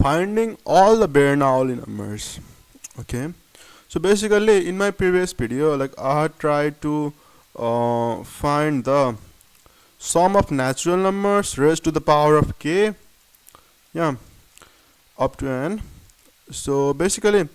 finding all the Bernoulli numbers. Okay, so basically in my previous video, like I had tried to find the sum of natural numbers raised to the power of k, yeah, up to n. So basically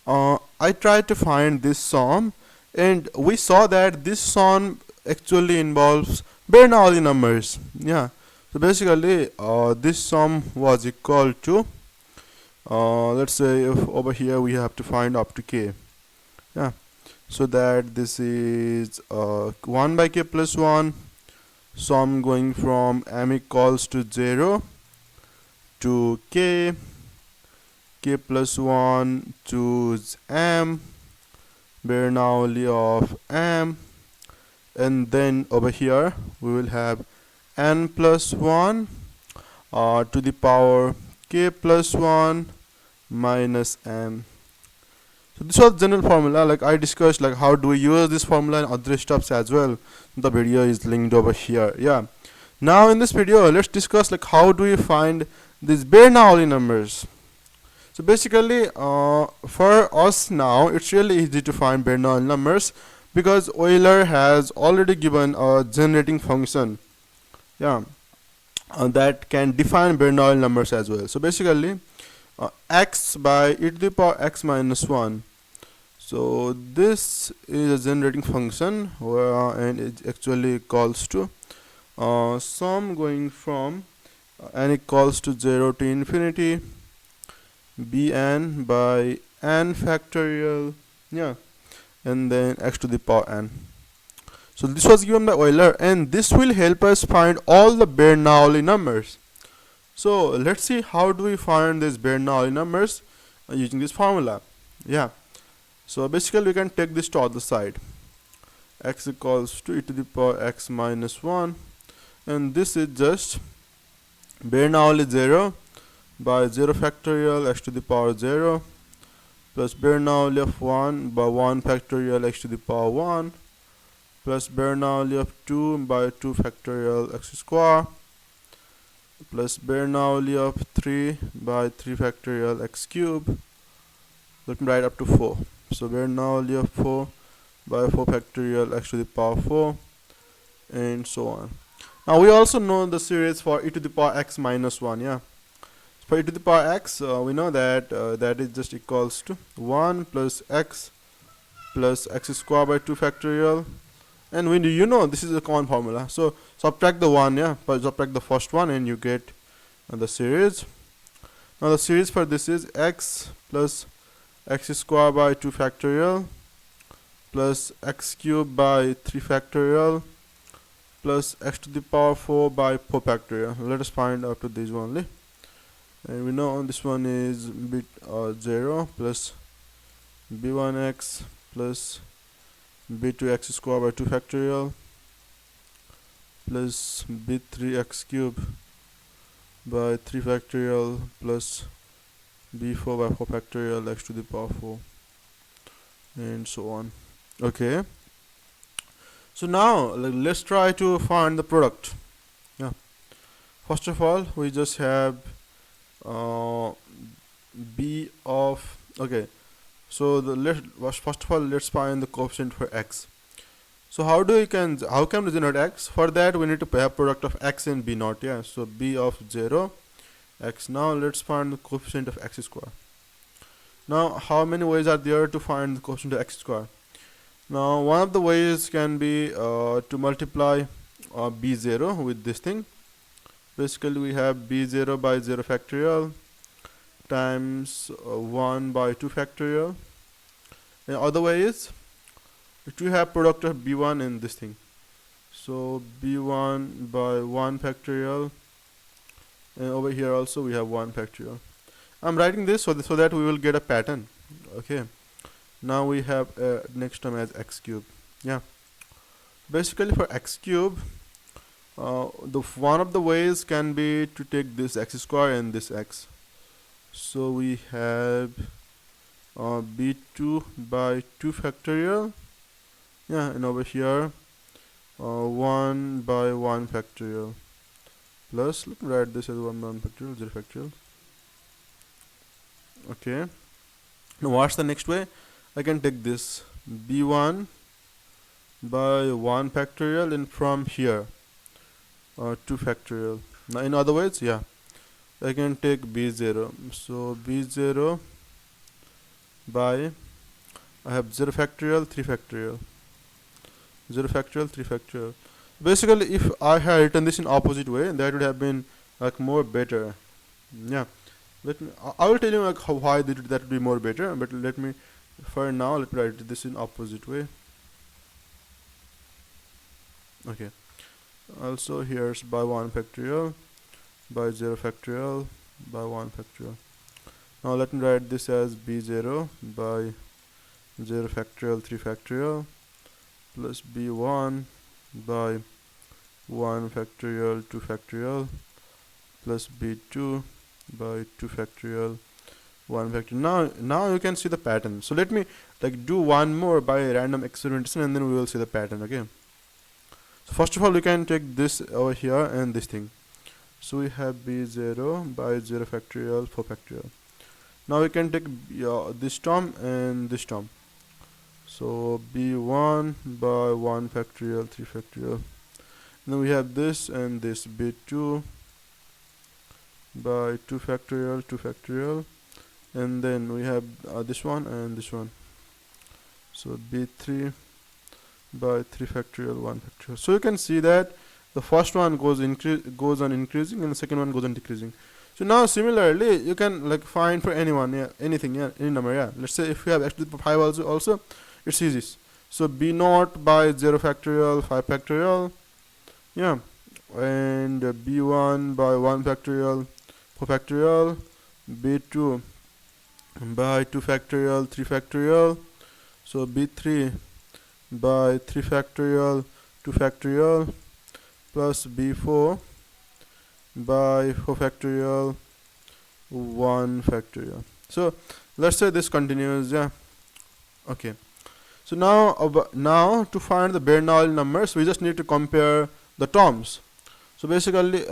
I tried to find this sum, and we saw that this sum actually involves Bernoulli numbers. Yeah, so basically this sum was equal to let's say if over here we have to find up to k. Yeah, so that this is 1 by k plus 1, sum going from m equals to 0 to k plus 1 to m, Bernoulli of m, and then over here we will have n plus 1 to the power k plus 1 minus m. So this was general formula. Like I discussed like how do we use this formula and other stuffs as well. The video is linked over here. Yeah, now in this video let's discuss like how do we find these Bernoulli numbers. So basically for us now it's really easy to find Bernoulli numbers because Euler has already given a generating function, yeah, that can define Bernoulli numbers as well. So basically x by e to the power x minus 1. So this is a generating function and it actually calls to sum going from n equals to 0 to infinity bn by n factorial, yeah, and then x to the power n. So this was given by Euler, and this will help us find all the Bernoulli numbers. So let's see how do we find these Bernoulli numbers using this formula. Yeah, so basically we can take this to other side. X equals to e to the power x minus 1, and this is just Bernoulli 0 by 0 factorial x to the power 0 plus Bernoulli of 1 by 1 factorial x to the power 1 plus Bernoulli of 2 by 2 factorial x square plus Bernoulli of 3 by 3 factorial x cube. Let me write up to 4. So Bernoulli of 4 by 4 factorial x to the power 4, and so on. Now we also know the series for e to the power x minus 1. Yeah, for e to the power x we know that that is just equals to 1 plus x square by 2 factorial, and when you know this is a common formula, so subtract the 1, yeah, but subtract the first one and you get the series. Now the series for this is x plus x square by 2 factorial plus x cube by 3 factorial plus x to the power 4 by 4 factorial. Let us find up to this only, and we know this one is bit 0 plus b1x plus b2x square by 2 factorial plus b3x cube by 3 factorial plus b4 by 4 factorial x to the power 4, and so on. Okay, so now let's try to find the product. Yeah, first of all we just have b of, okay, so first of all let's find the coefficient for x. So how can we generate x? For that we need to have product of x and b naught. Yeah, so b of 0 x. Now let's find the coefficient of x square. Now how many ways are there to find the coefficient of x square? Now one of the ways can be to multiply b0 with this thing. Basically we have b0 by 0 factorial times 1 by 2 factorial. And other way is to have product of b1 in this thing. So b1 by 1 factorial, and over here also we have 1 factorial. I'm writing this so that we will get a pattern. Okay, now we have next term as x cube. Yeah, basically for x cube one of the ways can be to take this x square and this x. So we have b2 by 2 factorial, yeah, and over here 1 by 1 factorial plus, let me write this as 1 by 1 factorial 0 factorial. Okay, now what's the next way? I can take this b1 by 1 factorial, and from here 2 factorial. Now in other words, yeah, I can take b0. So b0 by, I have 0 factorial, 3 factorial, 0 factorial, 3 factorial. Basically, if I had written this in opposite way, that would have been like more better. Yeah, let me. I will tell you like why that would be more better. But let me, for now, let me write this in opposite way. Okay. Also here's by 1 factorial, by 0 factorial, by 1 factorial. Now let me write this as b0 by 0 factorial, 3 factorial, plus b1 by 1 factorial, 2 factorial, plus b2 by 2 factorial, 1 factorial. Now you can see the pattern. So let me like do one more by random experimentation, and then we will see the pattern. Okay, so first of all, we can take this over here and this thing. So we have b0 by 0 factorial, 4 factorial. Now we can take this term and this term. So b1 by 1 factorial, 3 factorial. Then we have this and this, b2 by 2 factorial, 2 factorial. And then we have this one and this one. So b3 by 3 factorial, 1 factorial. So you can see that the first one goes on increasing, and the second one goes on decreasing. So now similarly, you can like find for anyone, yeah, anything, yeah, any number, yeah. Let's say if you have x to the 5 also, it's easy. So b0 by 0 factorial, 5 factorial, yeah, and b1 by 1 factorial, 4 factorial, b2 by 2 factorial, 3 factorial, so b3 by 3 factorial, 2 factorial, plus b4 by 4 factorial, 1 factorial. So let's say this continues, yeah. Okay, so now to find the Bernoulli numbers, we just need to compare the terms. So basically,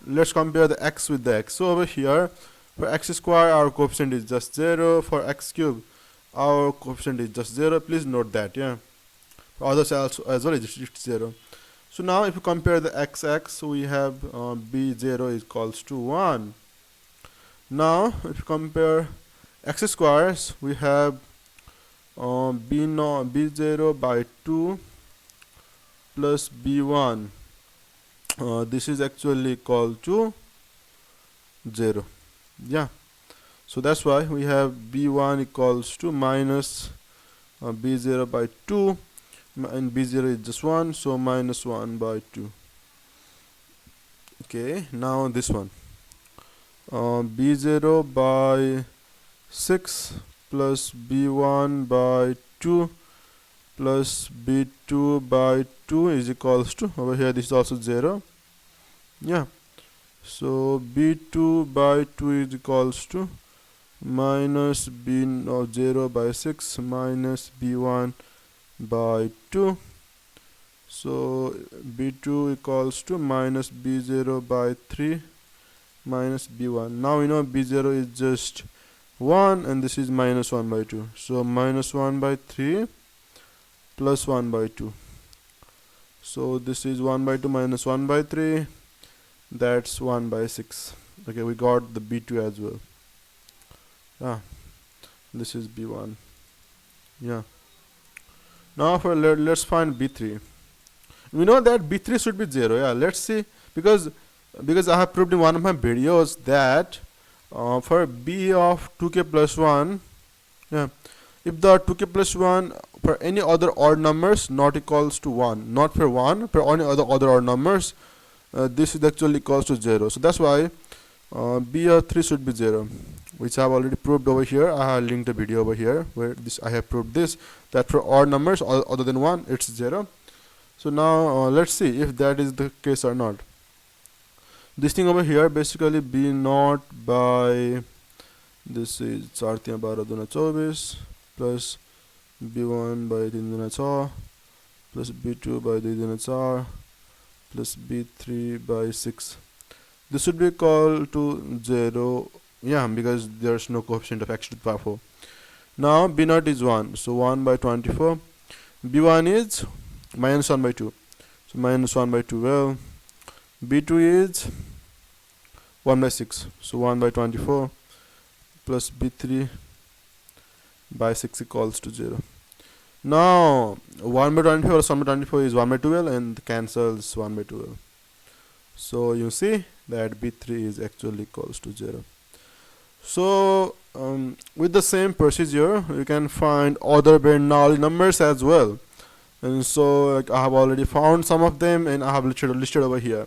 let's compare the x with the x. So over here, for x square, our coefficient is just 0. For x cube, our coefficient is just 0. Please note that, yeah. For others also as well, it's 0. So now if you compare the x, we have b0 is equals to 1. Now if you compare x squares, we have b0 by 2 plus b1. This is actually equal to 0. Yeah. So that's why we have b1 equals to minus b0 by 2, and b0 is just 1, so minus 1 by 2. Okay, now this one, b0 by 6 plus b1 by 2 plus b2 by 2 is equals to, over here this is also 0. Yeah, so b2 by 2 is equals to minus b0 by 6 minus b1 by 2. So b2 equals to minus b0 by 3 minus b1. Now we know b0 is just 1, and this is minus 1 by 2. So minus 1 by 3 plus 1 by 2. So this is 1 by 2 minus 1 by 3. That's 1 by 6. Okay, we got the b2 as well. Yeah, this is b1. Yeah. Now for let's find b3. We know that b3 should be 0. Yeah, let's see, because I have proved in one of my videos that for b of 2k plus 1, yeah, if the 2k plus 1 for any other odd numbers not equals to 1, not for 1, for any other odd numbers, this is actually equals to 0. So that's why b of 3 should be 0, which I have already proved over here. I have linked a video over here where I have proved this, that for odd numbers other than 1, it's 0. So now let's see if that is the case or not. This thing over here, basically b0 by, this is 4 3 12 2 24 plus b1 by 3 2 6 plus b2 by 2 2 4 plus b3 by 6. This should be equal to 0 yeah, because there's no coefficient of x to the power 4. Now b0 is 1, so 1 by 24. b1 is minus 1 by 2, so minus 1 by 12. b2 is 1 by 6, so 1 by 24 plus b3 by 6 equals to 0. Now 1 by 24 plus 1 by 24 is 1 by 12 and cancels 1 by 12. So you see that b3 is actually equals to 0. So with the same procedure you can find other Bernoulli numbers as well. And so like, I have already found some of them and I have listed over here.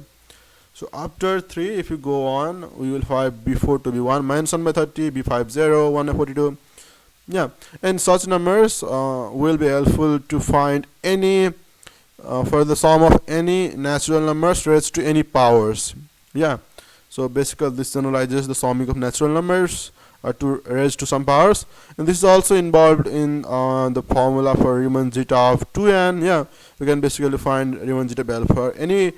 So after 3, if you go on, we will find b4 to b1 minus 1 by 30, b5 0, 1 by 42. Yeah, and such numbers will be helpful to find any for the sum of any natural numbers raised to any powers. Yeah, so basically this generalizes the summing of natural numbers to raised to some powers, and this is also involved in the formula for Riemann zeta of 2n. Yeah, we can basically find Riemann zeta value for any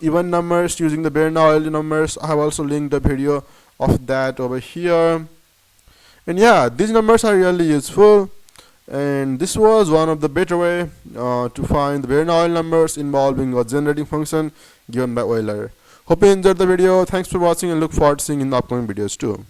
even numbers using the Bernoulli numbers. I have also linked a video of that over here. And yeah, these numbers are really useful, and this was one of the better way to find the Bernoulli numbers involving a generating function given by Euler. Hope you enjoyed the video. Thanks for watching and look forward to seeing in the upcoming videos too.